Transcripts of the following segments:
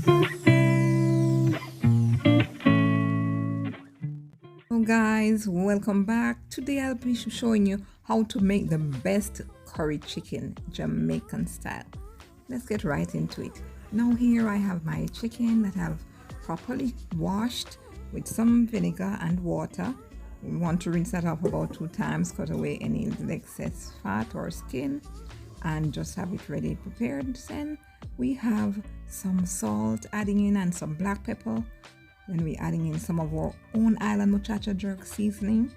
Hello guys, welcome back. Today I'll be showing you how to make the best curry chicken, Jamaican style. Let's get right into it. Now here I have my chicken that I've properly washed with some vinegar and water. We want to rinse that off about 2 times, cut away any excess fat or skin, and just have it ready prepared. Then we have some salt adding in and some black pepper. Then we're adding in some of our own island muchacha jerk seasoning,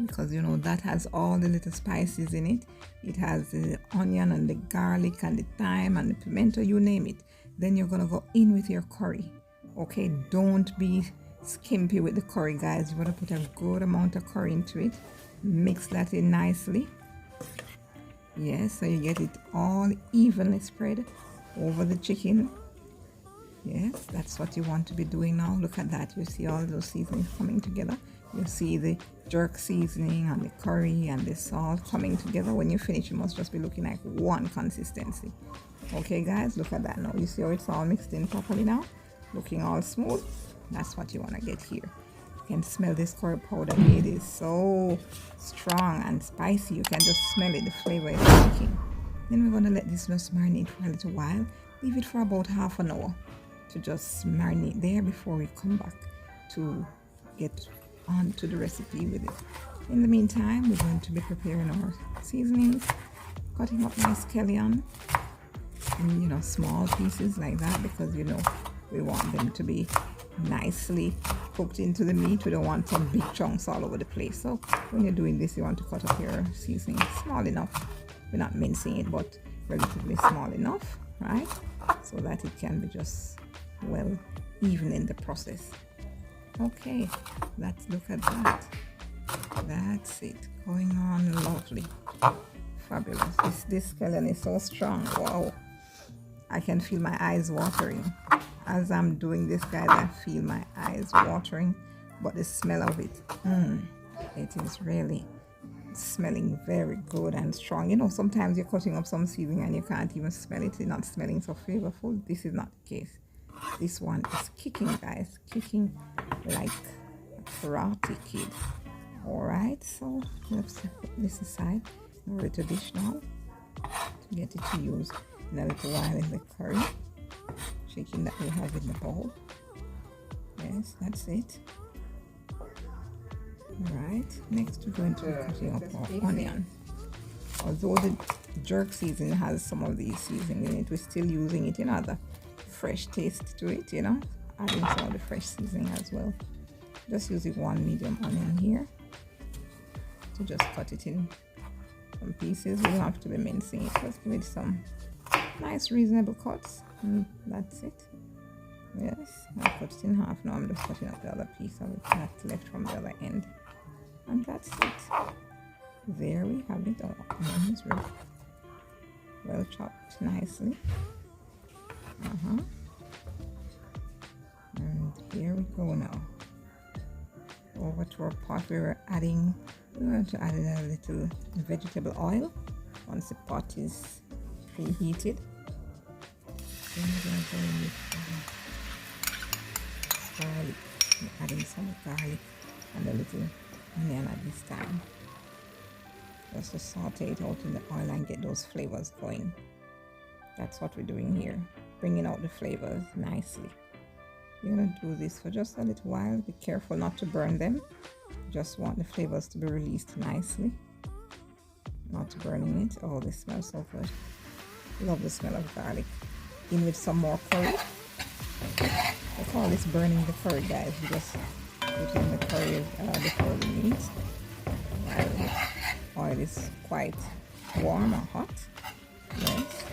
because you know that has all the little spices in it. It has the onion and the garlic and the thyme and the pimento, you name it. Then you're gonna go in with your curry. Okay, don't be skimpy with the curry, guys. You want to put a good amount of curry into it. Mix that in nicely. Yes, so you get it all evenly spread over the chicken. Yes, that's what you want to be doing now. Look at that. You see all those seasonings coming together. You see the jerk seasoning and the curry and the salt coming together. When you finish, you must just be looking like one consistency. Okay, guys, look at that now. You see how it's all mixed in properly now? Looking all smooth. That's what you want to get here. You can smell this curry powder. It is so strong and spicy. You can just smell it. The flavor is cooking. Then we're going to let this just marinate for a little while. Leave it for about half an hour to just marinate there before we come back to get on to the recipe with it. In the meantime, we're going to be preparing our seasonings, cutting up my escallion in, you know, small pieces like that, because you know we want them to be nicely cooked into the meat. We don't want some big chunks all over the place. So when you're doing this, you want to cut up your seasoning small enough. We're not mincing it, but relatively small enough, right? So that it can be just well even in the process. Okay, let's look at that. That's it, going on lovely, fabulous. This scallion is so strong. Wow, I can feel my eyes watering as I'm doing this, guys. I feel my eyes watering, but the smell of it, it is really smelling very good and strong. You know, sometimes you're cutting up some seasoning and you can't even smell it. It's not smelling so flavorful. This is not the case. This one is kicking, guys, kicking like a karate kid. All right, so let's put this aside. Now we're to dish now to get it to use in a little while in the curry chicken that we have in the bowl. Yes, that's it. Alright, next we're going to be cutting up our onion. Although the jerk seasoning has some of these seasoning in it, we're still using it in other fresh taste to it, you know, adding some of the fresh seasoning as well. Just using one medium onion here to just cut it in some pieces. We don't have to be mincing it, just give it some nice reasonable cuts, and that's it. Yes, I cut it in half. Now I'm just cutting up the other piece of it that's left from the other end. And that's it. There we have it. Our onions are well chopped nicely. And here we go now. Over to our pot, we're going to add a little vegetable oil once the pot is preheated. Then we're going to go in with garlic. We're adding some garlic and a little onion at this time, just to saute it out in the oil and get those flavors going. That's what we're doing here, bringing out the flavors nicely. You're going to do this for just a little while. Be careful not to burn them. Just want the flavors to be released nicely, not burning it. Oh, this smells so good. Love the smell of garlic. In with some more curry. I call this burning the curry, guys. You just put in the curry before the meat while the oil is quite warm or hot. Yes,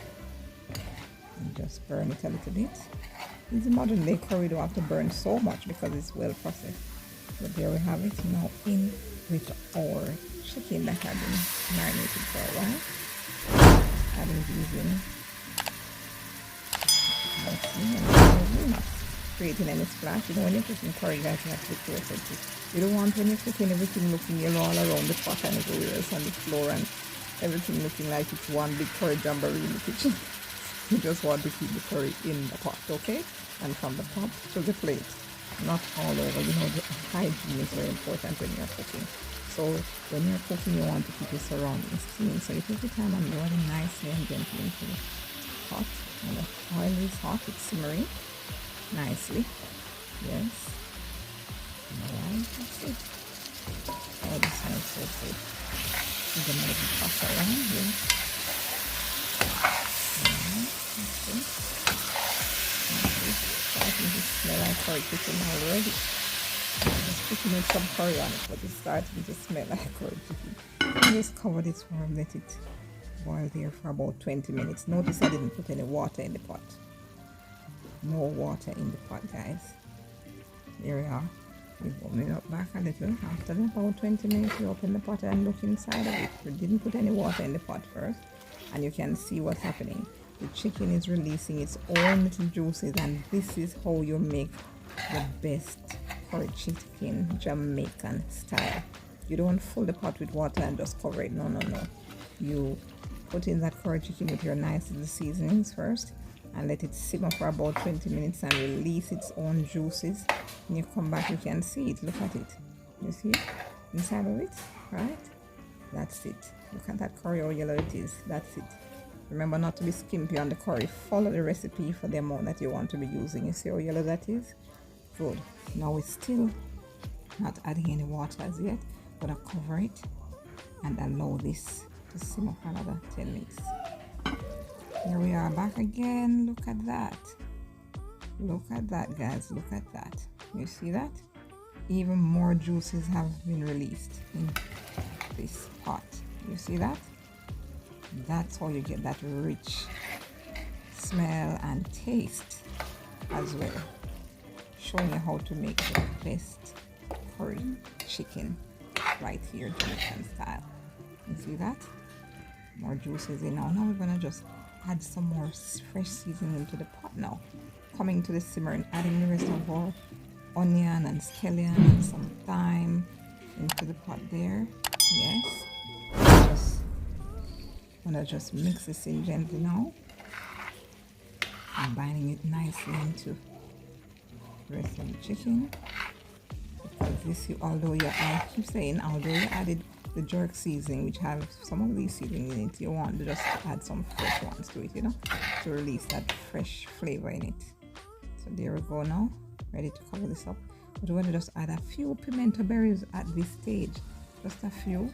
and just burn it a little bit. In the modern day curry, don't have to burn so much because it's well processed. But there we have it. Now in with our chicken that had been marinated for a while. Adding these in. We're not creating any splash. You know, when you're cooking curry, guys, you have to be careful too. You don't want when you're cooking everything looking yellow all around the pot and everywhere else on the floor, and everything looking like it's one big curry jamboree in the kitchen. You just want to keep the curry in the pot, okay? And from the pot to the plate, not all over. You know, the hygiene is very important when you're cooking. So when you're cooking, you want to keep your surroundings clean. So you take your time and lower it nicely and gently into the pot. And the oil is hot, it's simmering nicely. Yes. Alright, that's it. Oh, this smells so good. I'm gonna let it toss around here. Alright, that's it. Starting to smell like curry chicken already. Just putting in some curry on it, but it's starting to smell like curry chicken. Just cover this for and let it boil there for about 20 minutes. Notice I didn't put any water in the pot. No water in the pot, guys. Here we are. We warm it up back a little. After about 20 minutes, you open the pot and look inside of it. We didn't put any water in the pot first, and you can see what's happening. The chicken is releasing its own little juices, and this is how you make the best curry chicken Jamaican style. You don't fill the pot with water and just cover it. No, no, no. You put in that curry chicken with your nice little seasonings first and let it simmer for about 20 minutes and release its own juices. When you come back, you can see it. Look at it. You see it inside of it, right? That's it. Look at that curry, how yellow it is. That's it. Remember not to be skimpy on the curry. Follow the recipe for the amount that you want to be using. You see how yellow that is? Good. Now we're still not adding any water as yet. Gonna cover it and allow this to simmer for another 10 minutes. Here we are back again. Look at that. Look at that, guys. Look at that. You see that? Even more juices have been released in this pot. You see that? That's how you get that rich smell and taste as well. Showing you how to make the best curry chicken right here, Jamaican style. You see that? More juices in now. Now we're gonna just add some more fresh seasoning into the pot now. Coming to the simmer and adding the rest of our onion and scallion and some thyme into the pot there. Yes. I'm gonna just mix this in gently now. Combining it nicely into the rest of the chicken. Because this, although I keep saying, although you added the jerk seasoning, which have some of these seasoning in it, you want to just add some fresh ones to it, you know, to release that fresh flavor in it. So there we go now, ready to cover this up. But we're going to just add a few pimento berries at this stage, just a few.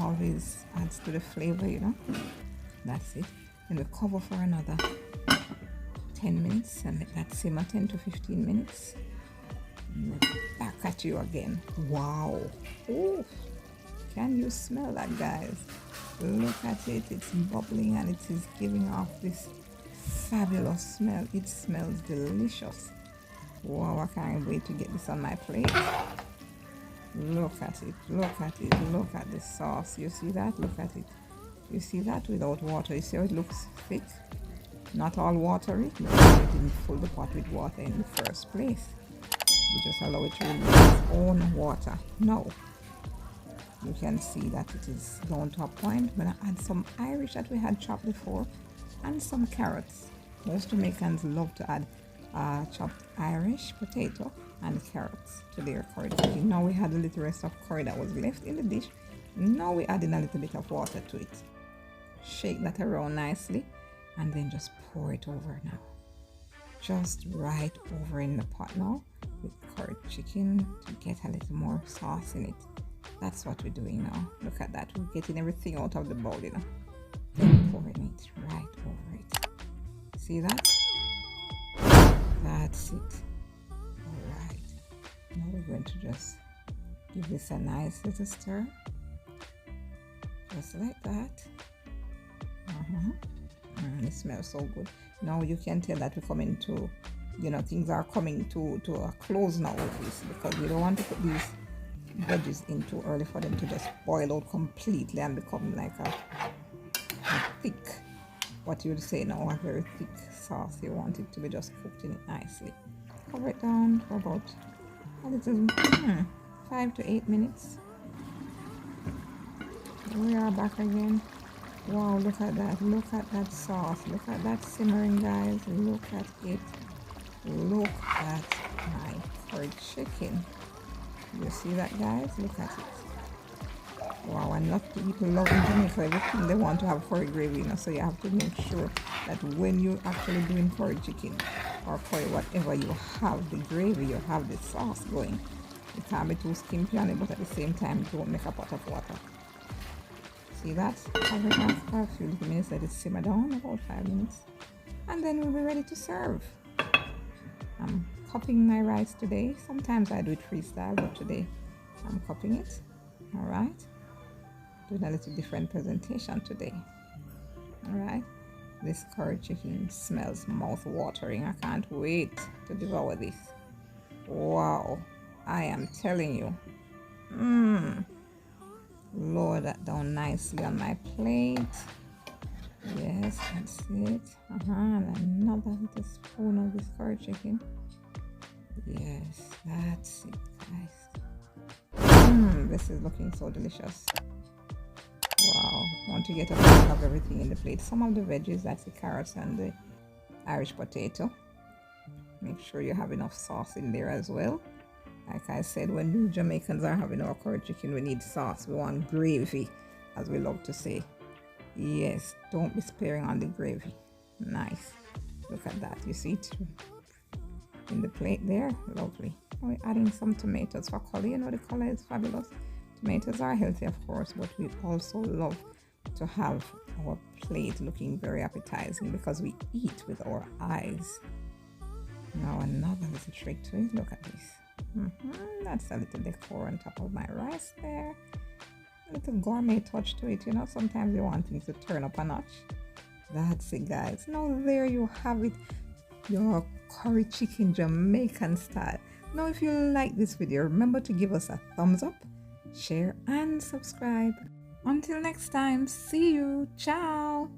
Always adds to the flavor, you know. That's it. Then we cover for another 10 minutes and let that simmer 10 to 15 minutes. Back at you again. Wow. Ooh. Can you smell that, guys? Look at it. It's bubbling and it is giving off this fabulous smell. It smells delicious. Wow, I can't wait to get this on my plate. Look at it. Look at it. Look at the sauce. You see that? Look at it. You see that without water? You see how it looks thick? Not all watery. No, we didn't fill the pot with water in the first place. We just allow it to release its own water. Now, you can see that it is down to a point. I'm going to add some Irish that we had chopped before and some carrots. Most Jamaicans love to add chopped Irish potato and carrots to their curry chicken. Now we had a little rest of curry that was left in the dish. Now we're adding a little bit of water to it. Shake that around nicely and then just pour it over now. Just right over in the pot now with curry chicken to get a little more sauce in it. That's what we're doing now. Look at that. We're getting everything out of the bowl, you know. Then pouring it right over it. See that? That's it. Alright. Now we're going to just give this a nice little stir. Just like that. It smells so good. Now you can tell that we're coming to, you know, things are coming to a close now with this, because we don't want to put these veggies in too early for them to just boil out completely and become like a thick, what you would say now, a very thick sauce. You want it to be just cooked in it nicely. Cover it down for about a little 5 to 8 minutes. Here we are back again. Wow, look at that. Look at that sauce. Look at that simmering, guys. Look at it. Look at my curry chicken. You see that, guys? Look at it. Wow, and lot of people love in Jamaica everything they want to have curry gravy, you know, so you have to make sure that when you actually doing curry chicken or curry whatever you have the gravy, you have the sauce going. It can't be too skimpy on it, but at the same time don't make a pot of water. See that? Have it for a few little minutes, let it simmer down, about 5 minutes, and then we'll be ready to serve. I'm cupping my rice today. Sometimes I do it freestyle, but today I'm cupping it. All right, doing a little different presentation today. All right, this curry chicken smells mouth-watering. I can't wait to devour this. Wow, I am telling you. Lower that down nicely on my plate. Yes, that's it. And another little spoon of this curry chicken. Yes, that's it, guys. This is looking so delicious. Wow, want to get a bit of everything in the plate. Some of the veggies, that's the carrots and the Irish potato. Make sure you have enough sauce in there as well. Like I said, when we Jamaicans are having our curry chicken, we need sauce. We want gravy, as we love to say. Yes, don't be sparing on the gravy. Nice. Look at that. You see it in the plate there? Lovely. We're adding some tomatoes for color. You know, the color is fabulous. Tomatoes are healthy, of course, but we also love to have our plate looking very appetizing because we eat with our eyes. Now another little trick to it. Look at this. That's a little decor on top of my rice there. A little gourmet touch to it, you know. Sometimes you want things to turn up a notch. That's it, guys. Now there you have it, your curry chicken Jamaican style. Now if you like this video, remember to give us a thumbs up, share and subscribe. Until next time, see you. Ciao.